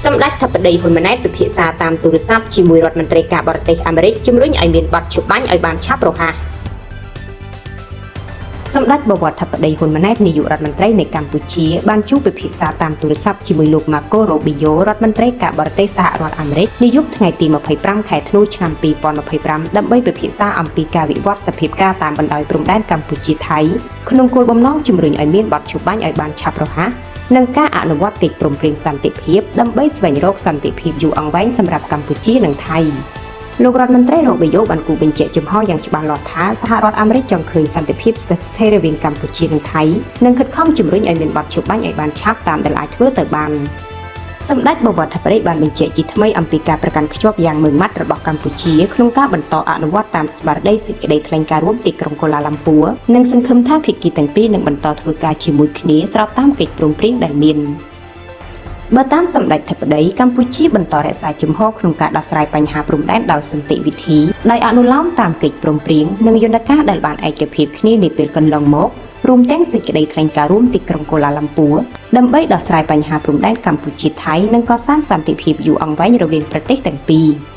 សម្ដេចធិបតីហ៊ុនម៉ាណែតពិភាក្សាតាមទូរស័ព្ទជាមួយរដ្ឋមន្ត្រីការបរទេសអាមេរិកជំរុញឲ្យមានបទច្បាញ់ឲ្យបានឆាប់រហ័សសម្ដេចបវរធិបតីហ៊ុនម៉ាណែតនាយករដ្ឋមន្ត្រីនៃកម្ពុជាបានជួបពិភាក្សាតាមទូរស័ព្ទជាមួយលោក Marco Rubio រដ្ឋមន្ត្រីការបរទេសសហរដ្ឋអាមេរិកនាយប់ថ្ងៃទី25ខែធ្នូឆ្នាំ2025ដើម្បីពិភាក្សាអំពីការវិវត្តសភាពការតាមបណ្ដោយព្រំដែនកម្ពុជាថៃក្នុងគោលបំណងជំរុញឲ្យមានបទច្បាញ់ឲ្យបានឆាប់រហ័សនិងការអនុវត្តកិច្ចព្រមព្រៀងសន្តិភាពដើម្បីស្វែងរកសន្តិភាពយូរអង្វែងសម្រាប់កម្ពុជានិងថៃលោករដ្ឋមន្ត្រីរ៉ូប៊ីយ៉ូបានគូបញ្ជាក់ចំហយ៉ាងច្បាស់លាស់ថាសហរដ្ឋអាមេរិកចង់ឃើញសន្តិភាពស្ថិតស្ថេររវាងកម្ពុជានិងថៃនិងខិតខំជំរុញឲ្យមានបទច្បាញ់ឲ្យបានឆាប់តាមដែលអាចធ្វើទៅបានសម្ដេចបវរធិបតីបានបញ្ជាក់ជាថ្មីអំពីការប្រកាន់ខ្ជាប់យ៉ាងម៉ឺងម៉ាត់របស់កម្ពុជាក្នុងការបន្តអនុវត្តតាមស្មារតីសេចក្តីថ្លែងការណ៍រួមទីក្រុងកូឡាឡាំពួរនិងសង្ឃឹមថាភាគីទាំងពីរនឹងបន្តធ្វើការជាមួយគ្នាស្របតាមកិច្ចព្រមព្រៀងដែលមានបើតាមសម្ដេចធិបតីកម្ពុជាបន្តរក្សាជំហរក្នុងការដោះស្រាយបញ្ហាព្រំដែនដោយសន្តិវិធីដោយអនុលោមតាមកិច្ចព្រមព្រៀងនិងយន្តការដែលបានឯកភាពគ្នានាពេលកន្លងមករួមទាំងសេចក្តីថ្លែងការណ៍រួមទីក្រុងកូឡាឡាំពួរដើម្បីដោះស្រាយបញ្ហាព្រំដែនកម្ពុជាថៃនិងកសាងសន្តិភាពយូរអង្វែងរវាងប្រទេសទាំងពីរ។